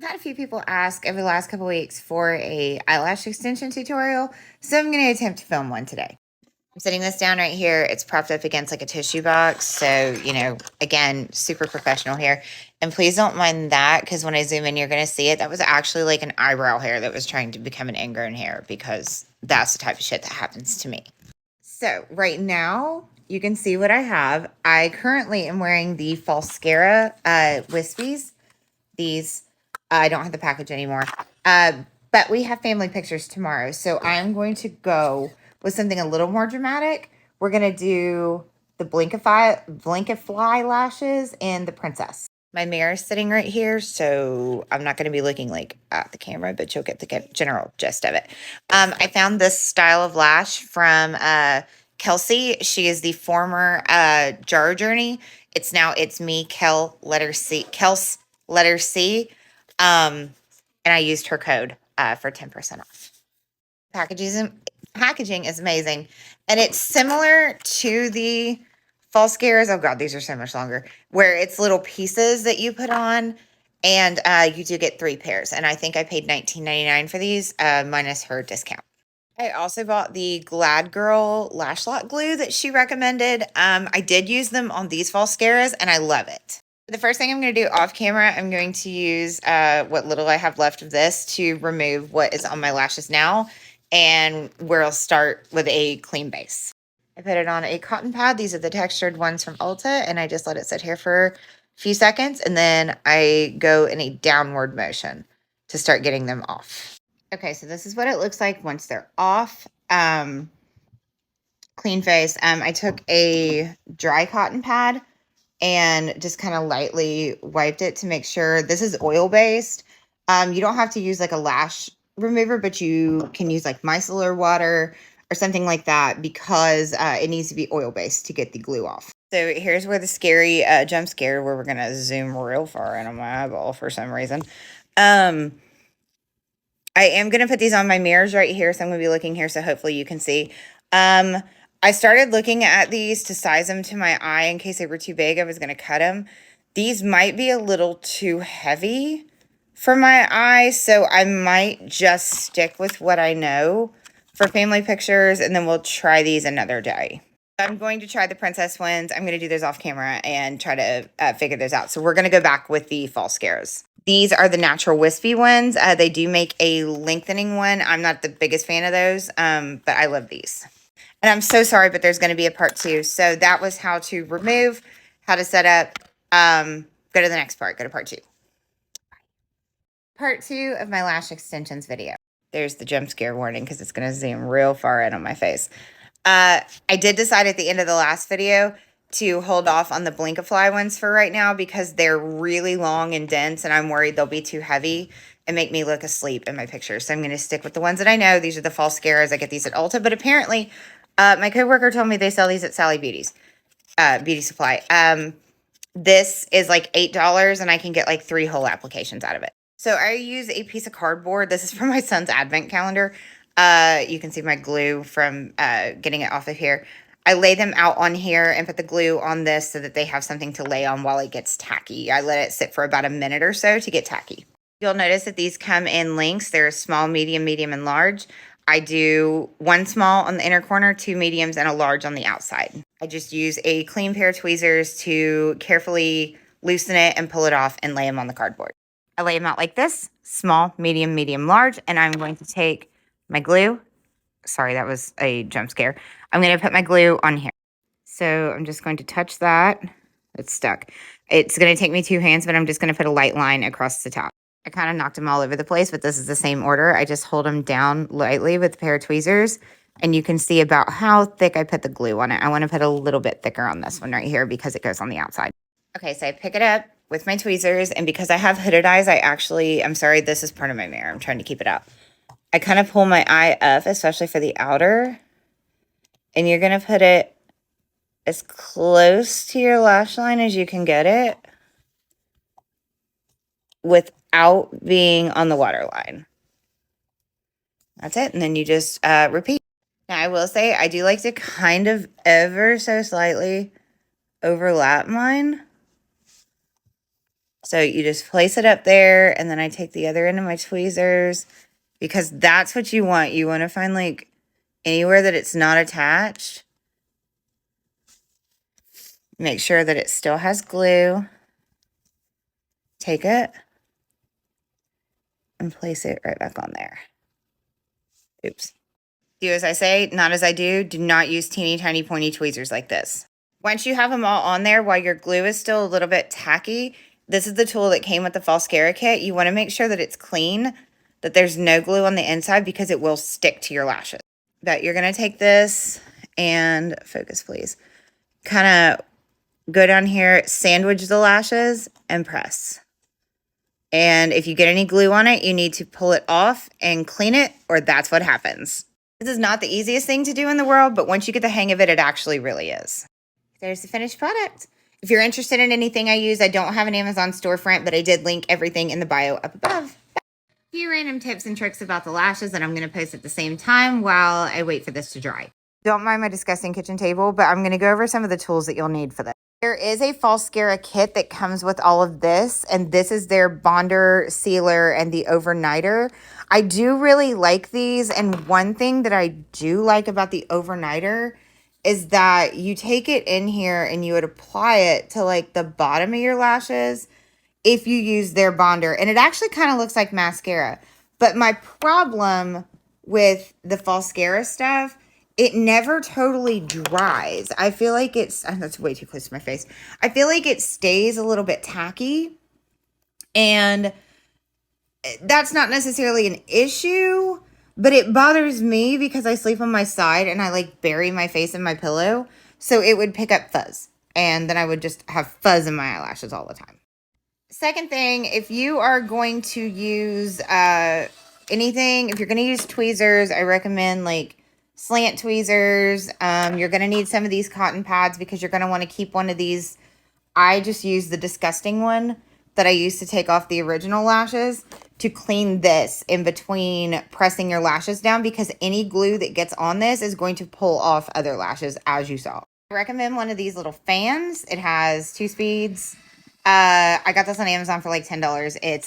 I've had a few people ask over the last couple weeks for a eyelash extension tutorial, so I'm going to attempt to film one today. I'm setting this down right here. It's propped up against like a tissue box, so, you know, again, super professional here. And please don't mind that, because when I zoom in, you're going to see it. That was actually like an eyebrow hair that was trying to become an ingrown hair, because that's the type of shit that happens to me. So right now, you can see what I have. I currently am wearing the Falscara wispies. These, I don't have the package anymore. But we have family pictures tomorrow. So I'm going to go with something a little more dramatic. We're going to do the Blinkify lashes and the princess. My mirror is sitting right here, so I'm not going to be looking like at the camera, but you'll get the general gist of it. I found this style of lash from Kelsey. She is the former Jar Journey. It's me, Kel, letter C, Kels, letter C. And I used her code for 10% off. Packaging is amazing. And it's similar to the false scares. Oh God, these are so much longer. Where it's little pieces that you put on, and you do get 3 pairs. And I think I paid $19.99 for these, minus her discount. I also bought the Glad Girl Lash Lock glue that she recommended. I did use them on these false scares, and I love it. The first thing I'm going to do off camera, I'm going to use what little I have left of this to remove what is on my lashes now, and where I'll start with a clean base. I put it on a cotton pad. These are the textured ones from Ulta, and I just let it sit here for a few seconds, and then I go in a downward motion to start getting them off. Okay, so this is what it looks like once they're off. Clean face. I took a dry cotton pad and just kind of lightly wiped it to make sure. This is oil-based. You don't have to use like a lash remover, but you can use like micellar water or something like that, because it needs to be oil-based to get the glue off. So here's where the scary jump scare, where we're going to zoom real far in on my eyeball for some reason. I am going to put these on my mirrors right here, so I'm going to be looking here, so hopefully you can see. I started looking at these to size them to my eye in case they were too big. I was going to cut them. These might be a little too heavy for my eye, so I might just stick with what I know for family pictures, and then we'll try these another day. I'm going to try the princess ones. I'm going to do those off camera and try to figure those out. So we're going to go back with the false scares. These are the natural wispy ones. They do make a lengthening one. I'm not the biggest fan of those, but I love these. And I'm so sorry, but there's going to be a part 2. So that was how to remove, how to set up. Go to the next part. Go to part 2. Part 2 of my lash extensions video. There's the jump scare warning, because it's going to zoom real far in on my face. I did decide at the end of the last video to hold off on the Blinkify ones for right now, because they're really long and dense, and I'm worried they'll be too heavy and make me look asleep in my pictures. So I'm going to stick with the ones that I know. These are the false scares. I get these at Ulta, but apparently my coworker told me they sell these at Sally Beauty's Beauty Supply. This is like $8, and I can get like 3 whole applications out of it. So I use a piece of cardboard. This is from my son's advent calendar. You can see my glue from getting it off of here. I lay them out on here and put the glue on this so that they have something to lay on while it gets tacky. I let it sit for about a minute or so to get tacky. You'll notice that these come in lengths. There's small, medium, and large. I do 1 small on the inner corner, 2 mediums, and a large on the outside. I just use a clean pair of tweezers to carefully loosen it and pull it off and lay them on the cardboard. I lay them out like this: small, medium, large, and I'm going to take my glue. Sorry, that was a jump scare. I'm going to put my glue on here. So I'm just going to touch that. It's stuck. It's going to take me 2 hands, but I'm just going to put a light line across the top. I kind of knocked them all over the place, but this is the same order. I just hold them down lightly with a pair of tweezers, and you can see about how thick I put the glue on it. I want to put a little bit thicker on this one right here because it goes on the outside. Okay, so I pick it up with my tweezers, and because I have hooded eyes, I'm sorry, this is part of my mirror. I'm trying to keep it out. I kind of pull my eye up, especially for the outer, and you're going to put it as close to your lash line as you can get it without being on the waterline. That's it. And then you just repeat. Now, I will say I do like to kind of ever so slightly overlap mine. So you just place it up there, and then I take the other end of my tweezers, because that's what you want. You want to find like anywhere that it's not attached. Make sure that it still has glue. Take it and place it right back on there. Oops. Do as I say, not as I do. Do not use teeny tiny pointy tweezers like this. Once you have them all on there, while your glue is still a little bit tacky, this is the tool that came with the Falscara kit. You want to make sure that it's clean, that there's no glue on the inside, because it will stick to your lashes. But you're going to take this and, focus please, kind of go down here, sandwich the lashes, and press. And if you get any glue on it, you need to pull it off and clean it, or that's what happens. This is not the easiest thing to do in the world, but once you get the hang of it, it actually really is. There's the finished product. If you're interested in anything I use, I don't have an Amazon storefront, but I did link everything in the bio up above. A few random tips and tricks about the lashes that I'm going to post at the same time while I wait for this to dry. Don't mind my disgusting kitchen table, but I'm going to go over some of the tools that you'll need for this. There is a Falscara kit that comes with all of this, and this is their bonder, sealer, and the overnighter. I do really like these, and one thing that I do like about the overnighter is that you take it in here and you would apply it to like the bottom of your lashes if you use their bonder, and it actually kind of looks like mascara. But my problem with the Falscara stuff, it never totally dries. I feel like it's, that's way too close to my face. I feel like it stays a little bit tacky, and that's not necessarily an issue, but it bothers me because I sleep on my side and I like bury my face in my pillow. So it would pick up fuzz, and then I would just have fuzz in my eyelashes all the time. Second thing, if you are going to use anything, if you're going to use tweezers, I recommend like slant tweezers. You're going to need some of these cotton pads because you're going to want to keep one of these. I just use the disgusting one that I used to take off the original lashes to clean this in between pressing your lashes down, because any glue that gets on this is going to pull off other lashes, as you saw. I recommend one of these little fans. It has 2 speeds. I got this on Amazon for like $10. It's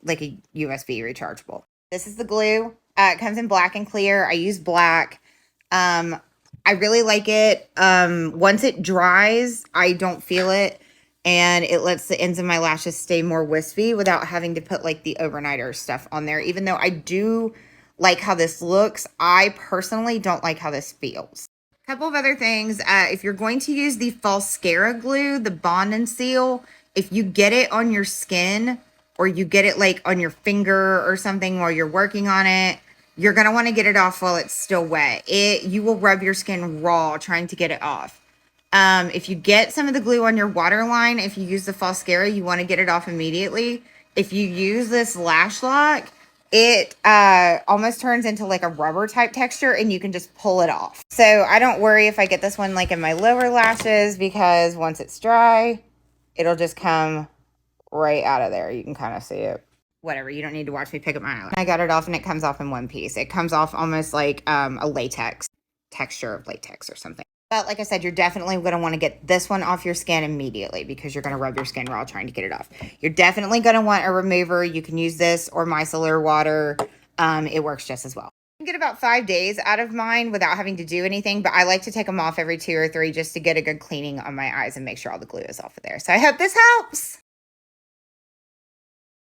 like a USB rechargeable. This is the glue. It comes in black and clear. I use black. I really like it. Once it dries, I don't feel it, and it lets the ends of my lashes stay more wispy without having to put like the overnighter stuff on there. Even though I do like how this looks, I personally don't like how this feels. A couple of other things. If you're going to use the Falscara glue, the Bond and Seal, if you get it on your skin, or you get it like on your finger or something while you're working on it, you're going to want to get it off while it's still wet. You will rub your skin raw trying to get it off. If you get some of the glue on your waterline, if you use the Falscara, you want to get it off immediately. If you use this Lash Lock, it almost turns into like a rubber type texture, and you can just pull it off. So I don't worry if I get this one like in my lower lashes, because once it's dry, it'll just come right out of there. You can kind of see it. Whatever, you don't need to watch me pick up my eyelash. I got it off, and it comes off in one piece. It comes off almost like a latex, texture of latex or something. But like I said, you're definitely going to want to get this one off your skin immediately, because you're going to rub your skin raw trying to get it off. You're definitely going to want a remover. You can use this or micellar water. It works just as well. You can get about 5 days out of mine without having to do anything, but I like to take them off every 2 or 3 just to get a good cleaning on my eyes and make sure all the glue is off of there. So I hope this helps.